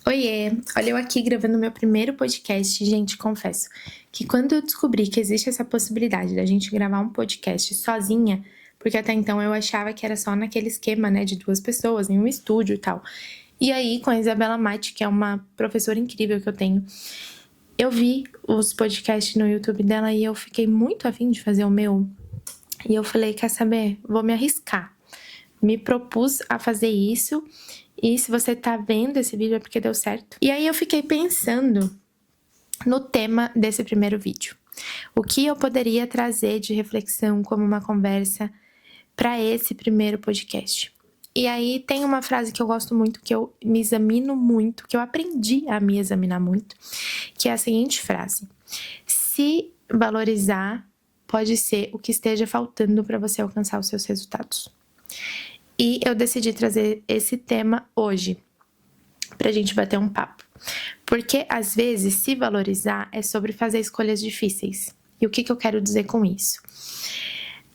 Oiê, olha eu aqui gravando meu primeiro podcast. Gente, confesso que quando eu descobri que existe essa possibilidade da gente gravar um podcast sozinha, porque até então eu achava que era só naquele esquema, né, de 2 pessoas em um estúdio e tal. E aí, com a Isabela Mate, que é uma professora incrível que eu tenho, eu vi os podcasts no YouTube dela e eu fiquei muito afim de fazer o meu. E eu falei, quer saber? Vou me arriscar. Me propus a fazer isso. E se você tá vendo esse vídeo é porque deu certo. E aí eu fiquei pensando no tema desse primeiro vídeo. O que eu poderia trazer de reflexão como uma conversa para esse primeiro podcast? E aí tem uma frase que eu gosto muito, que eu me examino muito, que eu aprendi a me examinar muito, que é a seguinte frase: se valorizar pode ser o que esteja faltando para você alcançar os seus resultados. E eu decidi trazer esse tema hoje, pra gente bater um papo. Porque, às vezes, se valorizar é sobre fazer escolhas difíceis. E o que eu quero dizer com isso?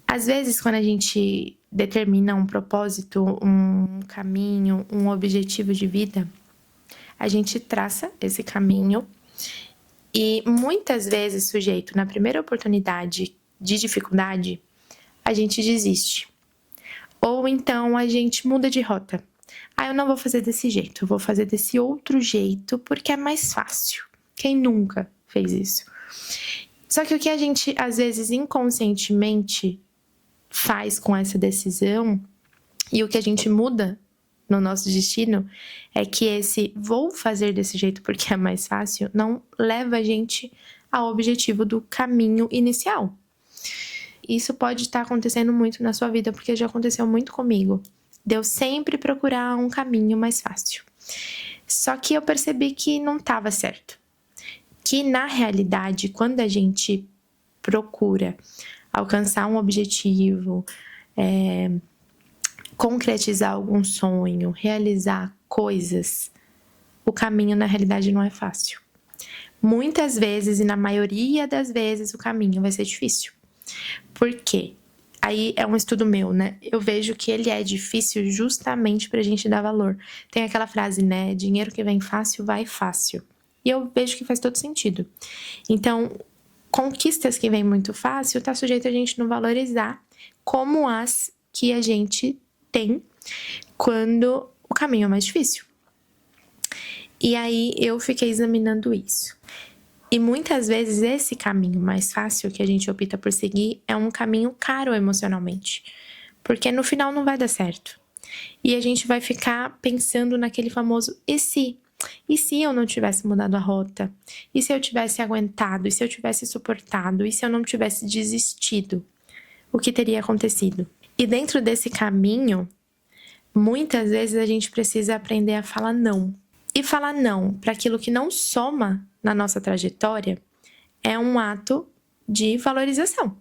Às vezes, quando a gente determina um propósito, um caminho, um objetivo de vida, a gente traça esse caminho e muitas vezes, sujeito na primeira oportunidade de dificuldade, a gente desiste. Ou então a gente muda de rota. Eu não vou fazer desse jeito, eu vou fazer desse outro jeito porque é mais fácil. Quem nunca fez isso? Só que o que a gente, às vezes, inconscientemente faz com essa decisão e o que a gente muda no nosso destino é que esse vou fazer desse jeito porque é mais fácil não leva a gente ao objetivo do caminho inicial. Isso pode estar acontecendo muito na sua vida, porque já aconteceu muito comigo. De eu sempre procurar um caminho mais fácil. Só que eu percebi que não estava certo. Que na realidade, quando a gente procura alcançar um objetivo, concretizar algum sonho, realizar coisas, o caminho na realidade não é fácil. Muitas vezes, e na maioria das vezes, o caminho vai ser difícil. Por quê? Aí é um estudo meu, né? Eu vejo que ele é difícil justamente pra gente dar valor. Tem aquela frase, né? Dinheiro que vem fácil, vai fácil. E eu vejo que faz todo sentido. Então, conquistas que vêm muito fácil, tá sujeito a gente não valorizar como as que a gente tem quando o caminho é mais difícil. E aí eu fiquei examinando isso. E muitas vezes esse caminho mais fácil que a gente opta por seguir é um caminho caro emocionalmente, porque no final não vai dar certo. E a gente vai ficar pensando naquele famoso e se? E se eu não tivesse mudado a rota? E se eu tivesse aguentado? E se eu tivesse suportado? E se eu não tivesse desistido? O que teria acontecido? E dentro desse caminho, muitas vezes a gente precisa aprender a falar não. E falar não para aquilo que não soma na nossa trajetória é um ato de valorização.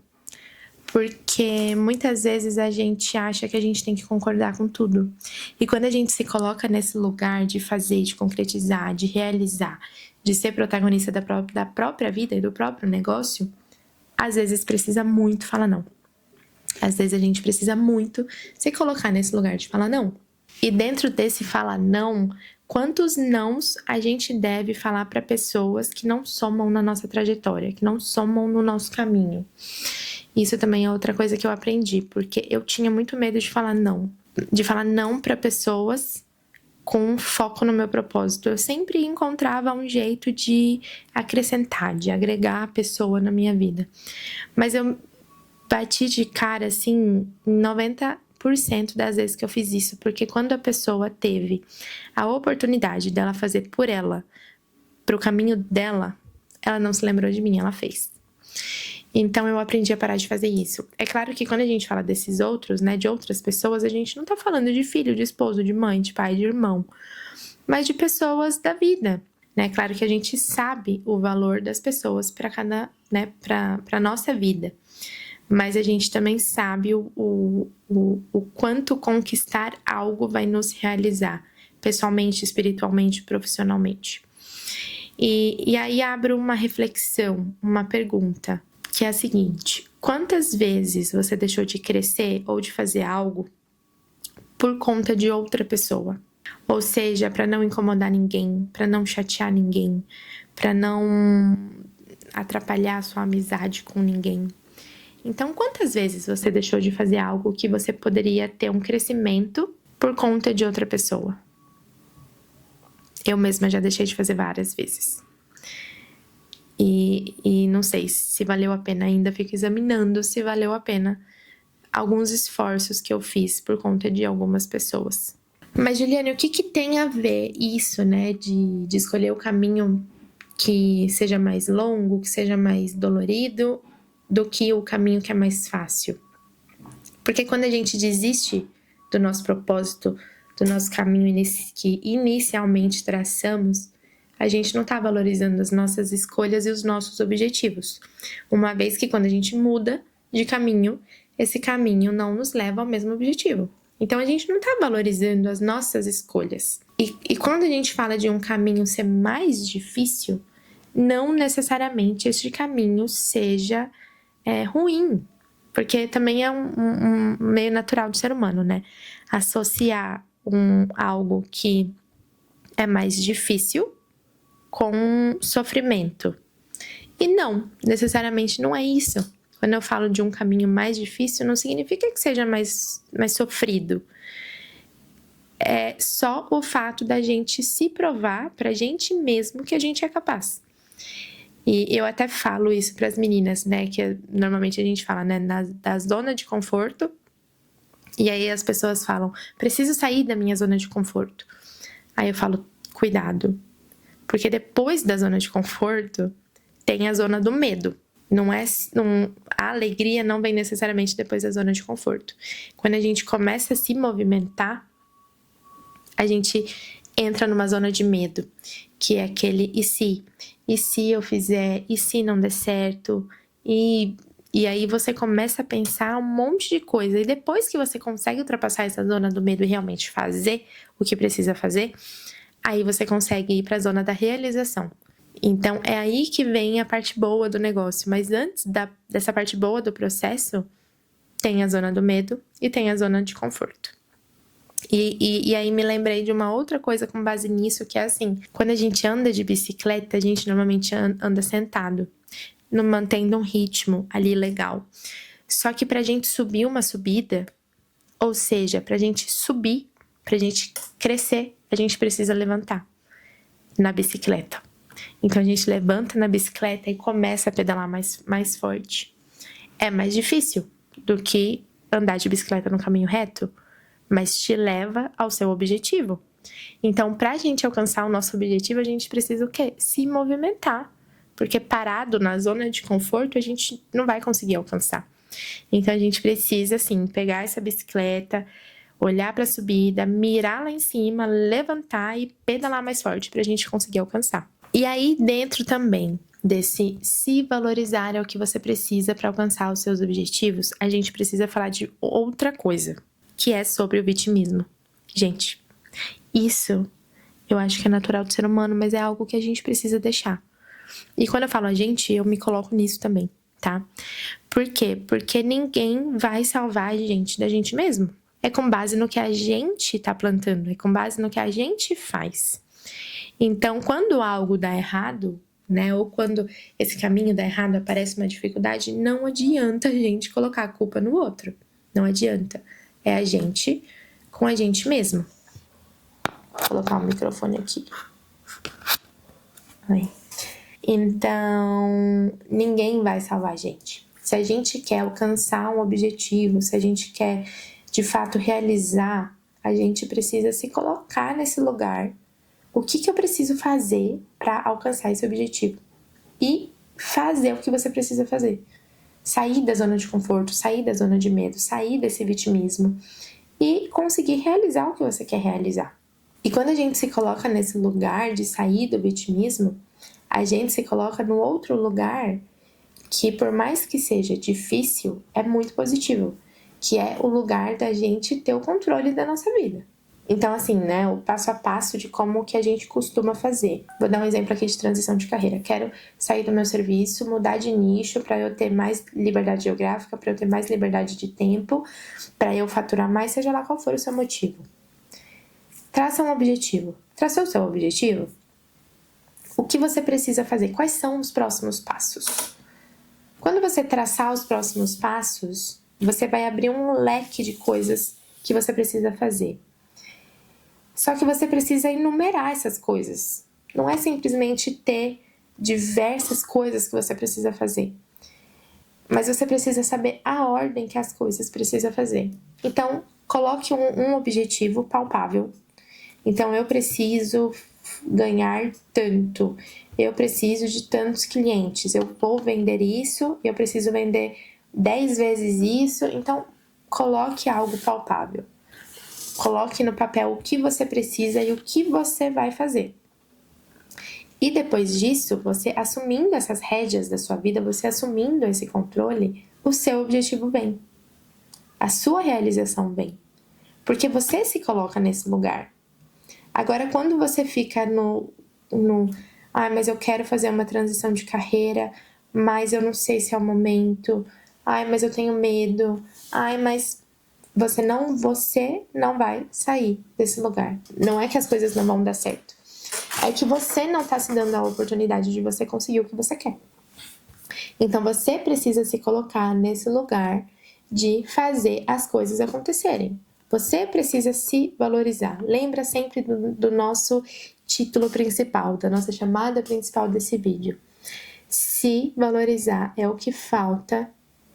Porque muitas vezes a gente acha que a gente tem que concordar com tudo. E quando a gente se coloca nesse lugar de fazer, de concretizar, de realizar, de ser protagonista da própria vida e do próprio negócio, às vezes precisa muito falar não. Às vezes a gente precisa muito se colocar nesse lugar de falar não. E dentro desse falar não, quantos nãos a gente deve falar para pessoas que não somam na nossa trajetória, que não somam no nosso caminho? Isso também é outra coisa que eu aprendi, porque eu tinha muito medo de falar não para pessoas com foco no meu propósito. Eu sempre encontrava um jeito de acrescentar, de agregar a pessoa na minha vida. Mas eu bati de cara, assim, em 90% das vezes que eu fiz isso, porque quando a pessoa teve a oportunidade dela fazer por ela, pro caminho dela, ela não se lembrou de mim, ela fez. Então eu aprendi a parar de fazer isso. É claro que quando a gente fala desses outros, né, de outras pessoas, a gente não tá falando de filho, de esposo, de mãe, de pai, de irmão, mas de pessoas da vida, né? Claro que a gente sabe o valor das pessoas para cada, né, para nossa vida. Mas a gente também sabe o quanto conquistar algo vai nos realizar, pessoalmente, espiritualmente, profissionalmente. E aí abro uma reflexão, uma pergunta, que é a seguinte: quantas vezes você deixou de crescer ou de fazer algo por conta de outra pessoa? Ou seja, para não incomodar ninguém, para não chatear ninguém, para não atrapalhar a sua amizade com ninguém. Então, quantas vezes você deixou de fazer algo que você poderia ter um crescimento por conta de outra pessoa? Eu mesma já deixei de fazer várias vezes. E não sei se valeu a pena ainda, fico examinando se valeu a pena alguns esforços que eu fiz por conta de algumas pessoas. Mas, Juliane, o que tem a ver isso, né, de escolher o caminho que seja mais longo, que seja mais dolorido, do que o caminho que é mais fácil? Porque quando a gente desiste do nosso propósito, do nosso caminho que inicialmente traçamos, a gente não está valorizando as nossas escolhas e os nossos objetivos. Uma vez que quando a gente muda de caminho, esse caminho não nos leva ao mesmo objetivo. Então a gente não está valorizando as nossas escolhas. E quando a gente fala de um caminho ser mais difícil, não necessariamente este caminho seja ruim. Porque também é um meio natural do ser humano, né? Associar algo que é mais difícil com sofrimento. E não, necessariamente não é isso. Quando eu falo de um caminho mais difícil, não significa que seja mais sofrido. É só o fato da gente se provar pra gente mesmo que a gente é capaz. E eu até falo isso para as meninas, né? Que normalmente a gente fala, né? Da zona de conforto. E aí as pessoas falam, preciso sair da minha zona de conforto. Aí eu falo, cuidado. Porque depois da zona de conforto, tem a zona do medo. A alegria não vem necessariamente depois da zona de conforto. Quando a gente começa a se movimentar, a gente entra numa zona de medo, que é aquele e se? E se eu fizer? E se não der certo? E aí você começa a pensar um monte de coisa. E depois que você consegue ultrapassar essa zona do medo e realmente fazer o que precisa fazer, aí você consegue ir para a zona da realização. Então, é aí que vem a parte boa do negócio. Mas antes dessa parte boa do processo, tem a zona do medo e tem a zona de conforto. E aí me lembrei de uma outra coisa com base nisso, que é assim, quando a gente anda de bicicleta, a gente normalmente anda sentado, mantendo um ritmo ali legal. Só que pra gente subir uma subida, ou seja, pra gente subir, pra gente crescer, a gente precisa levantar na bicicleta. Então a gente levanta na bicicleta e começa a pedalar mais forte. É mais difícil do que andar de bicicleta no caminho reto, mas te leva ao seu objetivo. Então, pra gente alcançar o nosso objetivo, a gente precisa o quê? Se movimentar. Porque parado na zona de conforto, a gente não vai conseguir alcançar. Então, a gente precisa, assim, pegar essa bicicleta, olhar pra subida, mirar lá em cima, levantar e pedalar mais forte pra gente conseguir alcançar. E aí, dentro também desse se valorizar é o que você precisa para alcançar os seus objetivos, a gente precisa falar de outra coisa, que é sobre o vitimismo. Gente, isso eu acho que é natural do ser humano, mas é algo que a gente precisa deixar. E quando eu falo a gente, eu me coloco nisso também, tá? Por quê? Porque ninguém vai salvar a gente da gente mesmo. É com base no que a gente tá plantando, é com base no que a gente faz. Então, quando algo dá errado, né, ou quando esse caminho dá errado, aparece uma dificuldade, não adianta a gente colocar a culpa no outro. Não adianta. É a gente com a gente mesmo. Vou colocar o microfone aqui. Aí. Então, ninguém vai salvar a gente. Se a gente quer alcançar um objetivo, se a gente quer de fato realizar, a gente precisa se colocar nesse lugar. O que eu preciso fazer para alcançar esse objetivo? E fazer o que você precisa fazer. Sair da zona de conforto, sair da zona de medo, sair desse vitimismo e conseguir realizar o que você quer realizar. E quando a gente se coloca nesse lugar de sair do vitimismo, a gente se coloca no outro lugar que, por mais que seja difícil, é muito positivo, que é o lugar da gente ter o controle da nossa vida. Então, assim, né, o passo a passo de como que a gente costuma fazer. Vou dar um exemplo aqui de transição de carreira. Quero sair do meu serviço, mudar de nicho para eu ter mais liberdade geográfica, para eu ter mais liberdade de tempo, para eu faturar mais, seja lá qual for o seu motivo. Traça um objetivo. Traçou o seu objetivo? O que você precisa fazer? Quais são os próximos passos? Quando você traçar os próximos passos, você vai abrir um leque de coisas que você precisa fazer. Só que você precisa enumerar essas coisas. Não é simplesmente ter diversas coisas que você precisa fazer. Mas você precisa saber a ordem que as coisas precisam fazer. Então, coloque um objetivo palpável. Então, eu preciso ganhar tanto. Eu preciso de tantos clientes. Eu vou vender isso. Eu preciso vender 10 vezes isso. Então, coloque algo palpável. Coloque no papel o que você precisa e o que você vai fazer. E depois disso, você assumindo essas rédeas da sua vida, você assumindo esse controle, o seu objetivo vem. A sua realização vem. Porque você se coloca nesse lugar. Agora, quando você fica mas eu quero fazer uma transição de carreira, mas eu não sei se é o momento, mas eu tenho medo, mas você não vai sair desse lugar. Não é que as coisas não vão dar certo. É que você não tá se dando a oportunidade de você conseguir o que você quer. Então, você precisa se colocar nesse lugar de fazer as coisas acontecerem. Você precisa se valorizar. Lembra sempre do nosso título principal, da nossa chamada principal desse vídeo. Se valorizar é o que falta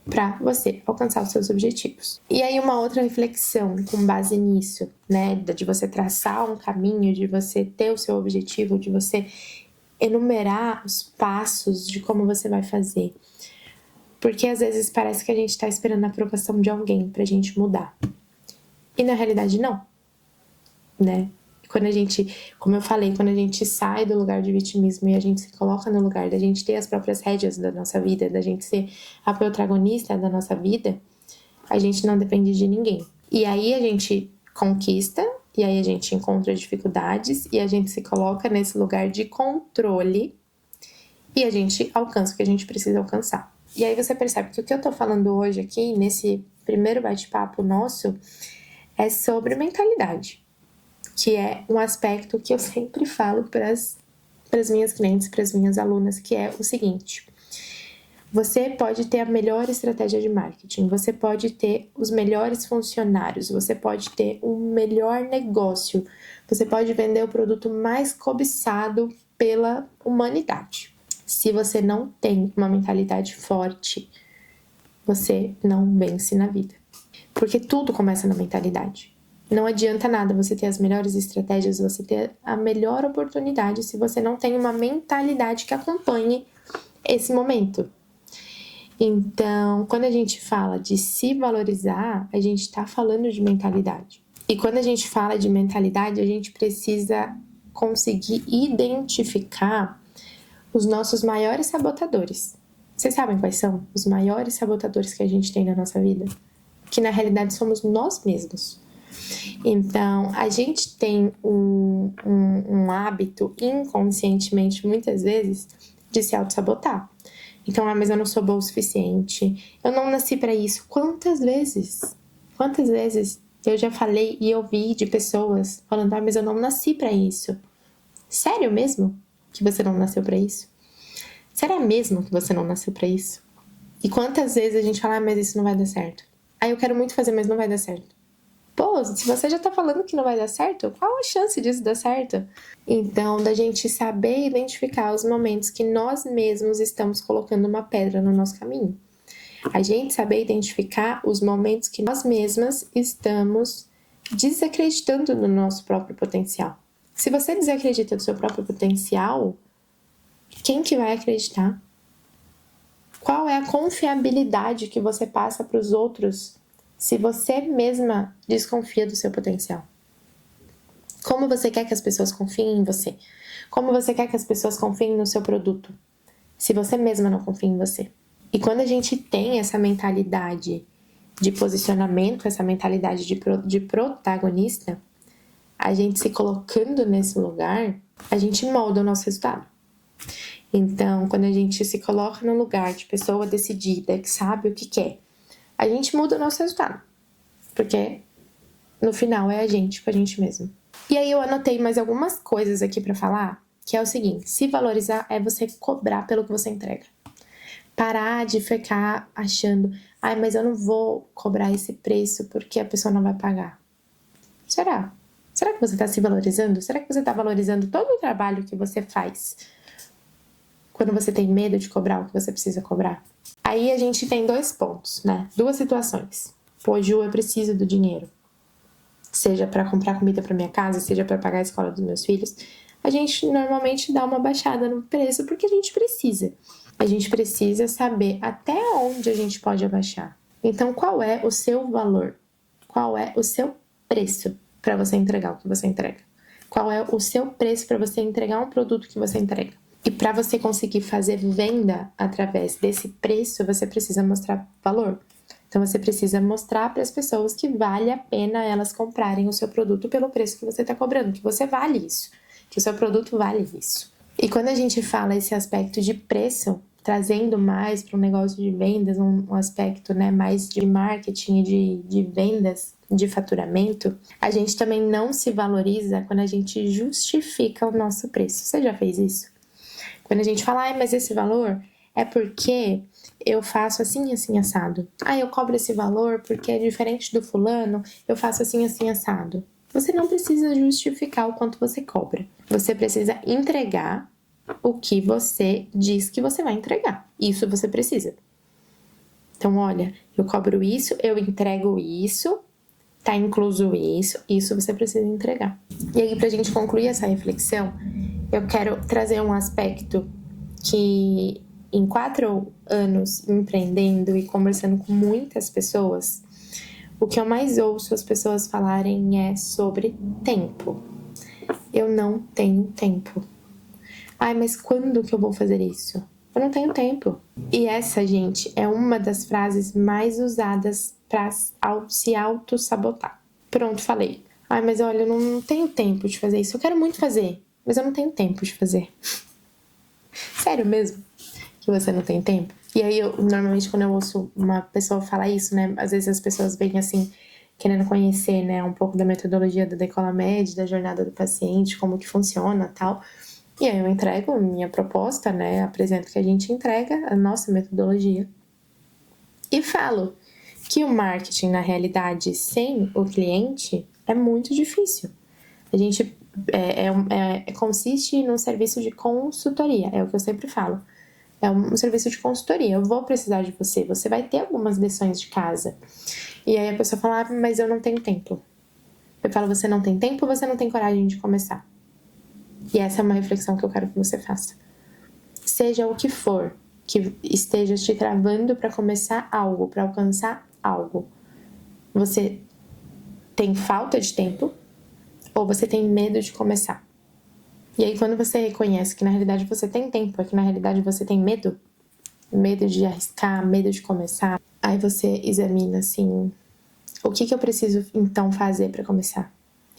para você alcançar os seus objetivos. E aí uma outra reflexão com base nisso, né, de você traçar um caminho, de você ter o seu objetivo, de você enumerar os passos de como você vai fazer. Porque às vezes parece que a gente tá esperando a aprovação de alguém pra gente mudar. E na realidade não, né? Quando a gente, como eu falei, quando a gente sai do lugar de vitimismo e a gente se coloca no lugar da gente ter as próprias rédeas da nossa vida, da gente ser a protagonista da nossa vida, a gente não depende de ninguém. E aí a gente conquista, e aí a gente encontra dificuldades, e a gente se coloca nesse lugar de controle, e a gente alcança o que a gente precisa alcançar. E aí você percebe que o que eu tô falando hoje aqui, nesse primeiro bate-papo nosso, é sobre mentalidade, que é um aspecto que eu sempre falo para as minhas clientes, para as minhas alunas, que é o seguinte: você pode ter a melhor estratégia de marketing, você pode ter os melhores funcionários, você pode ter um melhor negócio, você pode vender o produto mais cobiçado pela humanidade. Se você não tem uma mentalidade forte, você não vence na vida. Porque tudo começa na mentalidade. Não adianta nada você ter as melhores estratégias, você ter a melhor oportunidade se você não tem uma mentalidade que acompanhe esse momento. Então, quando a gente fala de se valorizar, a gente está falando de mentalidade. E quando a gente fala de mentalidade, a gente precisa conseguir identificar os nossos maiores sabotadores. Vocês sabem quais são os maiores sabotadores que a gente tem na nossa vida? Que na realidade somos nós mesmos. Então, a gente tem um hábito inconscientemente, muitas vezes, de se auto-sabotar. Então, mas eu não sou boa o suficiente, eu não nasci pra isso. Quantas vezes eu já falei e ouvi de pessoas falando, mas eu não nasci pra isso. Sério mesmo que você não nasceu pra isso? Será mesmo que você não nasceu pra isso? E quantas vezes a gente fala, mas isso não vai dar certo. Eu quero muito fazer, mas não vai dar certo. Pô, se você já tá falando que não vai dar certo, qual a chance disso dar certo? Então, da gente saber identificar os momentos que nós mesmos estamos colocando uma pedra no nosso caminho. A gente saber identificar os momentos que nós mesmas estamos desacreditando do nosso próprio potencial. Se você desacredita do seu próprio potencial, quem que vai acreditar? Qual é a confiabilidade que você passa para os outros se você mesma desconfia do seu potencial? Como você quer que as pessoas confiem em você? Como você quer que as pessoas confiem no seu produto, se você mesma não confia em você? E quando a gente tem essa mentalidade de posicionamento, essa mentalidade de protagonista, a gente se colocando nesse lugar, a gente molda o nosso resultado. Então, quando a gente se coloca no lugar de pessoa decidida, que sabe o que quer, a gente muda o nosso resultado. Porque no final é a gente com a gente mesmo. E aí eu anotei mais algumas coisas aqui pra falar, que é o seguinte: se valorizar é você cobrar pelo que você entrega. Parar de ficar achando, ai, mas eu não vou cobrar esse preço porque a pessoa não vai pagar. Será? Será que você está se valorizando? Será que você está valorizando todo o trabalho que você faz quando você tem medo de cobrar o que você precisa cobrar? Aí a gente tem 2 pontos, né? 2 situações. Pô, Ju, eu preciso do dinheiro. Seja para comprar comida para minha casa, seja para pagar a escola dos meus filhos. A gente normalmente dá uma baixada no preço porque a gente precisa. A gente precisa saber até onde a gente pode abaixar. Então, qual é o seu valor? Qual é o seu preço para você entregar o que você entrega? Qual é o seu preço para você entregar um produto que você entrega? E para você conseguir fazer venda através desse preço, você precisa mostrar valor. Então, você precisa mostrar para as pessoas que vale a pena elas comprarem o seu produto pelo preço que você está cobrando, que você vale isso, que o seu produto vale isso. E quando a gente fala esse aspecto de preço, trazendo mais para um negócio de vendas, um aspecto, né, mais de marketing e de vendas, de faturamento, a gente também não se valoriza quando a gente justifica o nosso preço. Você já fez isso? Quando a gente fala, mas esse valor é porque eu faço assim, assim, assado. Eu cobro esse valor porque é diferente do fulano, eu faço assim, assim, assado. Você não precisa justificar o quanto você cobra. Você precisa entregar o que você diz que você vai entregar. Isso você precisa. Então, olha, eu cobro isso, eu entrego isso, tá incluso isso você precisa entregar. E aí, pra gente concluir essa reflexão, eu quero trazer um aspecto que em 4 anos empreendendo e conversando com muitas pessoas, o que eu mais ouço as pessoas falarem é sobre tempo. Eu não tenho tempo. Mas quando que eu vou fazer isso? Eu não tenho tempo. E essa, gente, é uma das frases mais usadas para se auto-sabotar. Pronto, falei. Mas olha, eu não tenho tempo de fazer isso. Eu quero muito fazer, mas eu não tenho tempo de fazer. Sério mesmo? Que você não tem tempo? E aí, normalmente, quando eu ouço uma pessoa falar isso, né? Às vezes as pessoas vêm assim, querendo conhecer, né? Um pouco da metodologia da Decola Med, da jornada do paciente, como que funciona e tal. E aí eu entrego minha proposta, né? Apresento que a gente entrega a nossa metodologia. E falo que o marketing, na realidade, sem o cliente, é muito difícil. A gente consiste num serviço de consultoria, é o que eu sempre falo. É um serviço de consultoria. Eu vou precisar de você. Você vai ter algumas lições de casa. E aí a pessoa fala, mas eu não tenho tempo. Eu falo, você não tem tempo ou você não tem coragem de começar? E essa é uma reflexão que eu quero que você faça. Seja o que for que esteja te travando para começar algo, para alcançar algo. Você tem falta de tempo ou você tem medo de começar? E aí, quando você reconhece que na realidade você tem tempo, é que na realidade você tem medo de arriscar, medo de começar, aí você examina assim, o que eu preciso então fazer para começar?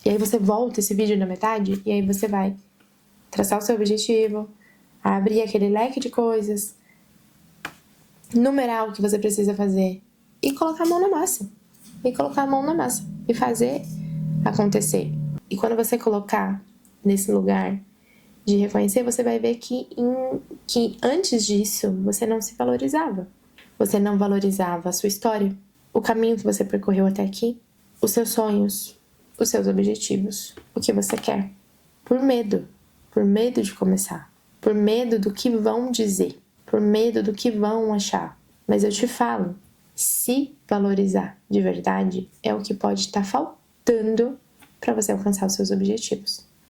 E aí você volta esse vídeo na metade e aí você vai traçar o seu objetivo, abrir aquele leque de coisas, numerar o que você precisa fazer e colocar a mão na massa. E fazer acontecer. E quando você colocar nesse lugar de reconhecer, você vai ver que antes disso você não se valorizava. Você não valorizava a sua história, o caminho que você percorreu até aqui, os seus sonhos, os seus objetivos, o que você quer. Por medo de começar, por medo do que vão dizer, por medo do que vão achar. Mas eu te falo, se valorizar de verdade é o que pode estar faltando para você alcançar os seus objetivos.